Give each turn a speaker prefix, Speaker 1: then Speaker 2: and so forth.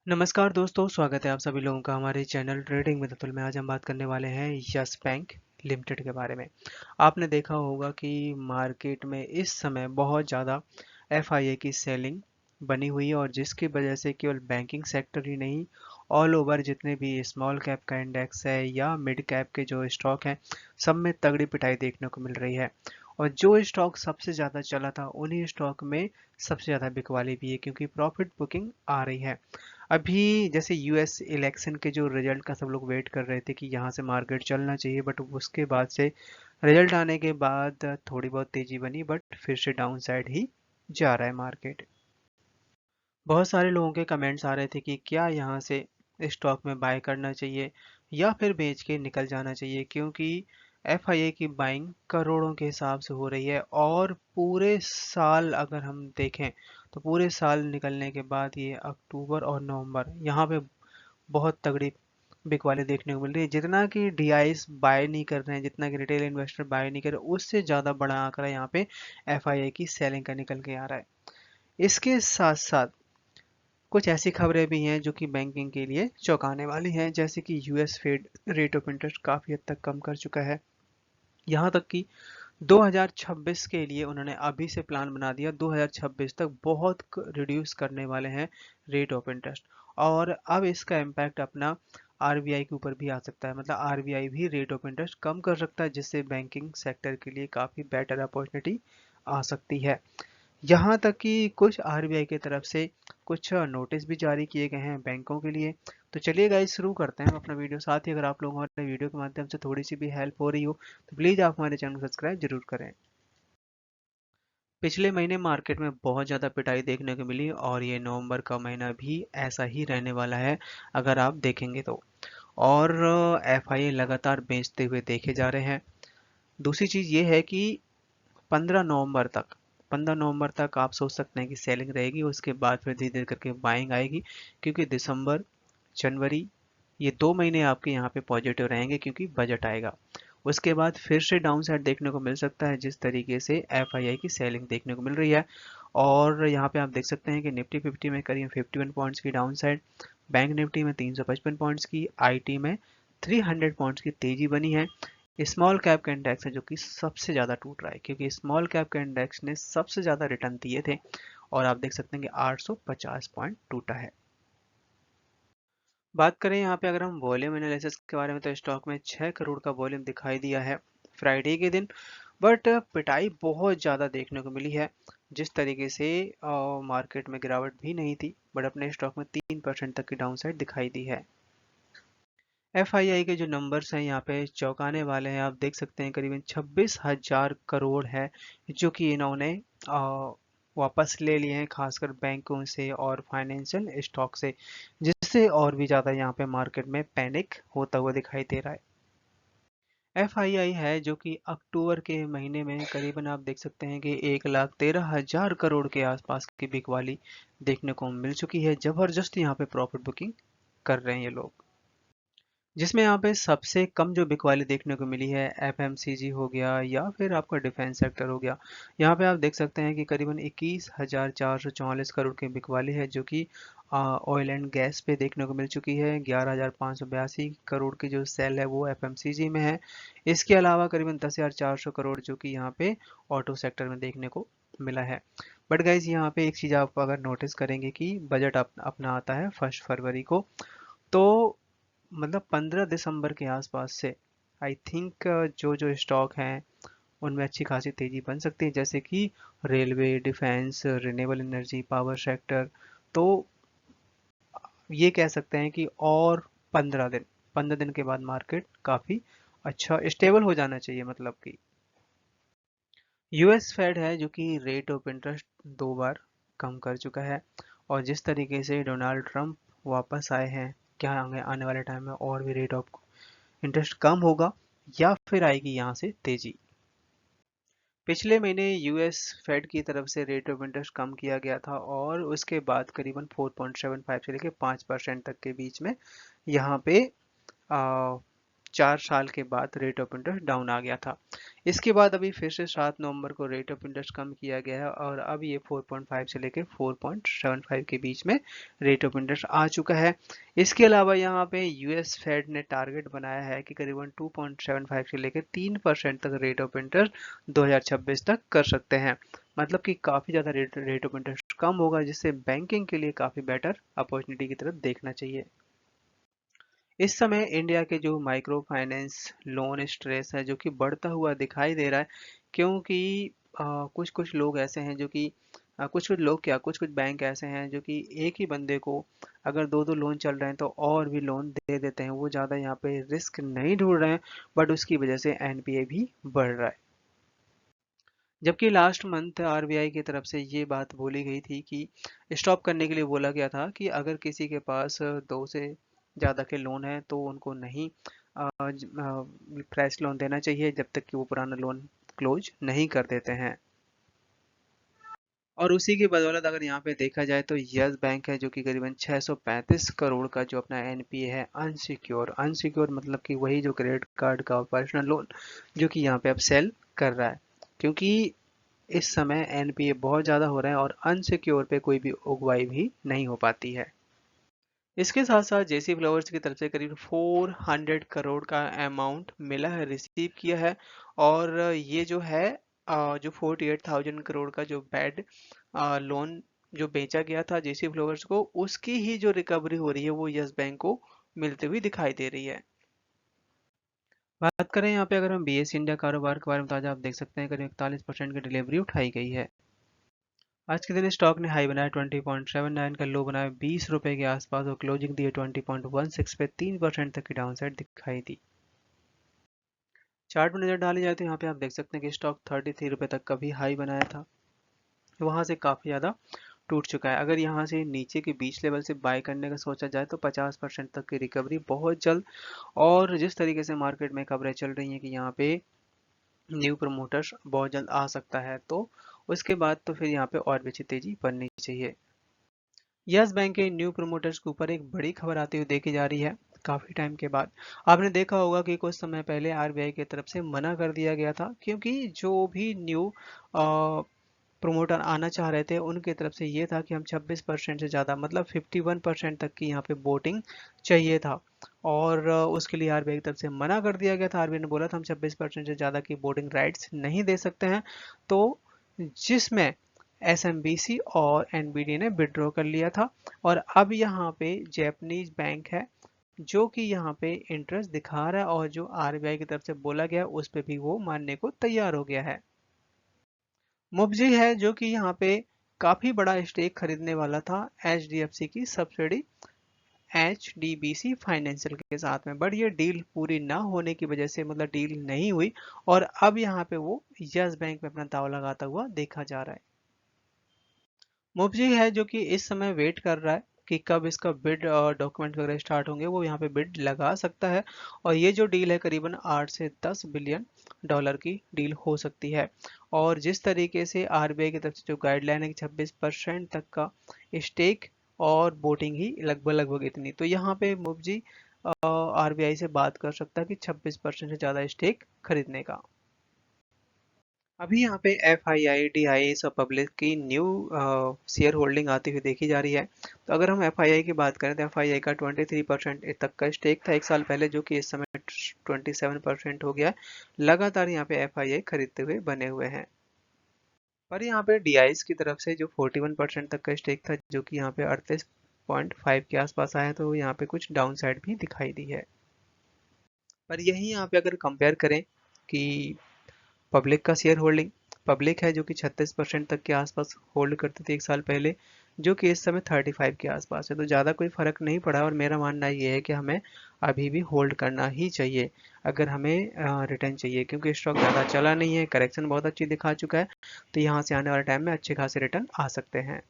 Speaker 1: नमस्कार दोस्तों, स्वागत है आप सभी लोगों का हमारे चैनल ट्रेडिंग विद अतुल में। आज हम बात करने वाले हैं यस बैंक लिमिटेड के बारे में। आपने देखा होगा कि मार्केट में इस समय बहुत ज़्यादा एफआईए की सेलिंग बनी हुई है और जिसकी वजह से केवल बैंकिंग सेक्टर ही नहीं, ऑल ओवर जितने भी स्मॉल कैप का इंडेक्स है या मिड कैप के जो स्टॉक हैं, सब में तगड़ी पिटाई देखने को मिल रही है। और जो स्टॉक सबसे ज़्यादा चला था उन्हीं स्टॉक में सबसे ज़्यादा बिकवाली भी है, क्योंकि प्रॉफिट बुकिंग आ रही है। अभी जैसे यूएस इलेक्शन के जो रिजल्ट का सब लोग वेट कर रहे थे कि यहाँ से मार्केट चलना चाहिए, बट उसके बाद से रिजल्ट आने के बाद थोड़ी बहुत तेजी बनी, बट फिर से डाउन साइड ही जा रहा है मार्केट। बहुत सारे लोगों के कमेंट्स आ रहे थे कि क्या यहाँ से स्टॉक में बाय करना चाहिए या फिर बेच के निकल जाना चाहिए, क्योंकि एफआईए की बाइंग करोड़ों के हिसाब से हो रही है। और पूरे साल अगर हम देखें तो पूरे साल निकलने के बाद ये अक्टूबर और नवंबर यहाँ पे बहुत तगड़ी बिकवाली देखने को मिल रही है। जितना कि डीआईस बाय नहीं कर रहे हैं, जितना कि रिटेल इन्वेस्टर बाय नहीं कर रहे, उससे ज़्यादा बड़ा आंकड़ा यहाँ पे एफआईए की सेलिंग का निकल के आ रहा है। इसके साथ साथ कुछ ऐसी खबरें भी हैं जो कि बैंकिंग के लिए चौंकाने वाली हैं, जैसे कि US Fed rate of interest काफ़ी हद तक कम कर चुका है। यहाँ तक कि 2026 के लिए उन्होंने अभी से प्लान बना दिया, 2026 तक बहुत रिड्यूस करने वाले हैं रेट ऑफ इंटरेस्ट। और अब इसका इम्पैक्ट अपना आरबीआई के ऊपर भी आ सकता है, मतलब आरबीआई भी रेट ऑफ इंटरेस्ट कम कर सकता है, जिससे बैंकिंग सेक्टर के लिए काफ़ी बेटर अपॉर्चुनिटी आ सकती है। यहाँ तक कि कुछ आरबीआई की तरफ से कुछ नोटिस भी जारी किए गए हैं बैंकों के लिए। तो चलिए गाइस, शुरू करते हैं अपना वीडियो। साथ ही अगर आप लोगों को हमारे वीडियो के माध्यम से थोड़ी सी भी हेल्प हो रही हो तो प्लीज़ आप हमारे चैनल को सब्सक्राइब जरूर करें। पिछले महीने मार्केट में बहुत ज़्यादा पिटाई देखने को मिली और ये नवंबर का महीना भी ऐसा ही रहने वाला है अगर आप देखेंगे तो। और एफआईए लगातार बेचते हुए देखे जा रहे हैं। दूसरी चीज़ ये है कि 15 नवंबर तक 15 नवंबर तक आप सोच सकते हैं कि सेलिंग रहेगी, उसके बाद फिर धीरे धीरे करके बाइंग आएगी, क्योंकि दिसंबर जनवरी ये 2 महीने आपके यहाँ पे पॉजिटिव रहेंगे क्योंकि बजट आएगा। उसके बाद फिर से डाउन साइड देखने को मिल सकता है, जिस तरीके से एफआईआई की सेलिंग देखने को मिल रही है। और यहाँ पे आप देख सकते हैं कि निफ्टी 50 में करीब 51 पॉइंट्स की डाउन साइड, बैंक निफ्टी में 355 पॉइंट्स की, आईटी में 300 पॉइंट्स की तेजी बनी है। स्मॉल कैप का इंडेक्स है जो कि सबसे ज़्यादा टूट रहा है, क्योंकि स्मॉल कैप का इंडेक्स ने सबसे ज़्यादा रिटर्न दिए थे और आप देख सकते हैं कि 850 पॉइंट टूटा है। बात करें यहाँ पे अगर हम वॉल्यूम एनालिसिस के बारे में, तो स्टॉक में 6 करोड़ का वॉल्यूम दिखाई दिया है फ्राइडे के दिन। बट पिटाई बहुत ज़्यादा देखने को मिली है। जिस तरीके से मार्केट में गिरावट भी नहीं थी, बट अपने स्टॉक में 3% तक की डाउन साइड दिखाई दी है। एफआईआई के जो नंबर्स हैं यहाँ पे चौंकाने वाले हैं। आप देख सकते हैं करीबन 26,000 करोड़ है जो कि इन्होंने वापस ले लिए हैं, खासकर बैंकों से और फाइनेंशियल स्टॉक से, जिससे और भी ज़्यादा यहाँ पे मार्केट में पैनिक होता हुआ दिखाई दे रहा है। एफआईआई है जो कि अक्टूबर के महीने में करीबन आप देख सकते हैं कि 1,13,000 करोड़ के आसपास की बिकवाली देखने को मिल चुकी है। जबरदस्त यहाँ पे प्रॉफिट बुकिंग कर रहे हैं ये लोग। जिसमें यहाँ पे सबसे कम जो बिकवाली देखने को मिली है एफएमसीजी हो गया या फिर आपका डिफेंस सेक्टर हो गया। यहाँ पे आप देख सकते हैं कि करीबन 21,444 करोड़ की बिकवाली है जो कि ऑयल एंड गैस पे देखने को मिल चुकी है। 11,582 करोड़ की जो सेल है वो एफएमसीजी में है। इसके अलावा करीबन 10,400 करोड़ जो कि यहाँ पे ऑटो सेक्टर में देखने को मिला है। बट गाइज, यहाँ पे एक चीज़ आप अगर नोटिस करेंगे कि बजट अपना आता है 1 फरवरी को, तो मतलब 15 दिसंबर के आसपास से आई थिंक जो जो स्टॉक हैं उनमें अच्छी खासी तेजी बन सकती है, जैसे कि railway, defence, renewable energy, power sector. तो ये कह सकते हैं कि और 15 दिन के बाद मार्केट काफ़ी अच्छा स्टेबल हो जाना चाहिए, मतलब कि यूएस फेड है जो कि रेट ऑफ इंटरेस्ट 2 बार कम कर चुका है। और जिस तरीके से डोनाल्ड ट्रंप वापस आए हैं, क्या आगे आने वाले टाइम में और भी रेट ऑफ इंटरेस्ट कम होगा या फिर आएगी यहाँ से तेजी। पिछले महीने यूएस फेड की तरफ से रेट ऑफ इंटरेस्ट कम किया गया था और उसके बाद करीबन 4.75 से लेकर 5% तक के बीच में यहाँ पे 4 साल के बाद रेट ऑफ इंटरेस्ट डाउन आ गया था। इसके बाद अभी फिर से 7 नवंबर को रेट ऑफ इंटरेस्ट कम किया गया है और अब ये 4.5 से लेकर 4.75 के बीच में रेट ऑफ इंटरेस्ट आ चुका है। इसके अलावा यहाँ पे यूएस फेड ने टारगेट बनाया है कि करीबन 2.75 से लेकर 3% तक रेट ऑफ इंटरेस्ट 2026 तक कर सकते हैं। मतलब कि काफ़ी ज़्यादा रेट ऑफ इंटरेस्ट कम होगा, जिससे बैंकिंग के लिए काफ़ी बेटर अपॉर्चुनिटी की तरफ देखना चाहिए। इस समय इंडिया के जो माइक्रो फाइनेंस लोन स्ट्रेस है जो कि बढ़ता हुआ दिखाई दे रहा है, क्योंकि कुछ कुछ लोग ऐसे हैं जो कि कुछ कुछ लोग क्या कुछ कुछ बैंक ऐसे हैं जो कि एक ही बंदे को अगर दो दो लोन चल रहे हैं तो और भी लोन दे देते हैं। वो ज़्यादा यहाँ पे रिस्क नहीं ढूंढ रहे हैं, बट उसकी वजह से एनपीए भी बढ़ रहा है। जबकि लास्ट मंथ आरबीआई की तरफ से ये बात बोली गई थी कि स्टॉप करने के लिए बोला गया था कि अगर किसी के पास दो से ज़्यादा के लोन हैं तो उनको नहीं फ्रेश लोन देना चाहिए जब तक कि वो पुराना लोन क्लोज नहीं कर देते हैं। और उसी की बदौलत अगर यहाँ पे देखा जाए तो यस बैंक है जो कि करीबन 635 करोड़ का जो अपना एनपीए है अनसिक्योर अनसिक्योर मतलब कि वही जो क्रेडिट कार्ड का पर्सनल लोन जो कि यहाँ पे अब सेल कर रहा है, क्योंकि इस समय एनपीए बहुत ज़्यादा हो रहा है और अनसिक्योर पे कोई भी उगवाई भी नहीं हो पाती है। इसके साथ साथ जेसी फ्लावर्स की तरफ से करीब 400 करोड़ का अमाउंट मिला है, रिसीव किया है। और ये जो है जो 48,000 करोड़ का जो बैड लोन जो बेचा गया था जेसी फ्लावर्स को, उसकी ही जो रिकवरी हो रही है वो यस बैंक को मिलती हुई दिखाई दे रही है। बात करें यहाँ पे अगर हम बीएसई इंडिया कारोबार के बारे में, ताजा आप देख सकते हैं करीब 41% की डिलीवरी उठाई गई है। आज के दिन स्टॉक ने हाई बनाया 20.79 का, लो बनाया 20 रुपए के आसपास और क्लोजिंग दी 20.16 पे 3% तक की डाउनसाइड दिखाई दी। चार्ट में नजर डाली जाए तो यहाँ पे आप देख सकते हैं कि स्टॉक 33 रुपए तक का भी हाई बनाया था, वहां से काफी ज्यादा टूट चुका है। अगर यहाँ से नीचे के बीच लेवल से बाय करने का सोचा जाए तो 50% तक की रिकवरी बहुत जल्द, और जिस तरीके से मार्केट में खबरें चल रही हैं कि यहाँ पे न्यू प्रमोटर्स बहुत जल्द आ सकता है, तो उसके बाद तो फिर यहाँ पे और भी अच्छी तेजी बननी चाहिए। यस बैंक के न्यू प्रमोटर्स के ऊपर एक बड़ी खबर आती हुई देखी जा रही है काफी टाइम के बाद। आपने देखा होगा कि कुछ समय पहले आरबीआई की तरफ से मना कर दिया गया था, क्योंकि जो भी न्यू प्रोमोटर आना चाह रहे थे उनकी तरफ से ये था कि हम 26% से ज़्यादा मतलब 51% तक की यहाँ पे वोटिंग चाहिए था। और उसके लिए आरबीआई की तरफ से मना कर दिया गया था। आरबीआई ने बोला था हम 26% से ज़्यादा की वोटिंग राइट्स नहीं दे सकते हैं, तो जिसमें एसएमबीसी और एनबीडी ने विड्रॉ कर लिया था। और अब यहाँ पे जैपनीज बैंक है जो कि यहाँ पे इंटरेस्ट दिखा रहा है, और जो आरबीआई की तरफ से बोला गया उस पे भी वो मानने को तैयार हो गया है। मुबजी है जो कि यहाँ पे काफी बड़ा स्टेक खरीदने वाला था एचडीएफसी की सब्सिडी एचडीबीसी फाइनेंशियल के साथ में, बट ये डील पूरी ना होने की वजह से मतलब डील नहीं हुई, और अब यहाँ पे वो यस बैंक में अपना दाव लगाता हुआ देखा जा रहा है। मुबजी है जो कि इस समय वेट कर रहा है कि कब इसका बिड और डॉक्यूमेंट वगैरह स्टार्ट होंगे, वो यहाँ पे बिड लगा सकता है। और ये जो डील है करीबन 8 से 10 बिलियन डॉलर की डील हो सकती है। और जिस तरीके से आरबीआई की तरफ से जो गाइडलाइन है कि 26% तक का स्टेक और वोटिंग ही लगभग लगभग इतनी, तो यहाँ पे मुबजी आरबीआई से बात कर सकता है कि 26% से ज़्यादा स्टेक खरीदने का। अभी यहाँ पे F I I D I S और पब्लिक की न्यू शेयर होल्डिंग आती हुई देखी जा रही है। तो अगर हम एफ आई आई की बात करें तो एफ आई आई का 23% तक का स्टेक था एक साल पहले, जो कि इस समय 27% हो गया है। लगातार यहाँ पे एफ आई आई खरीदते हुए बने हुए हैं। पर यहाँ पे डी आई एस की तरफ से जो 41% तक का स्टेक था जो कि यहाँ पे 38.5 के आसपास आया, तो यहाँ पे कुछ डाउन साइड भी दिखाई दी है। पर यही यहाँ पे अगर कंपेयर करें कि पब्लिक का शेयर होल्डिंग, पब्लिक है जो कि 36% तक के आसपास होल्ड करती थी एक साल पहले, जो कि इस समय 35 के आसपास है, तो ज़्यादा कोई फर्क नहीं पड़ा। और मेरा मानना ये है कि हमें अभी भी होल्ड करना ही चाहिए अगर हमें रिटर्न चाहिए, क्योंकि स्टॉक ज़्यादा चला नहीं है, करेक्शन बहुत अच्छी दिखा चुका है, तो यहाँ से आने वाले टाइम में अच्छे खासे रिटर्न आ सकते हैं।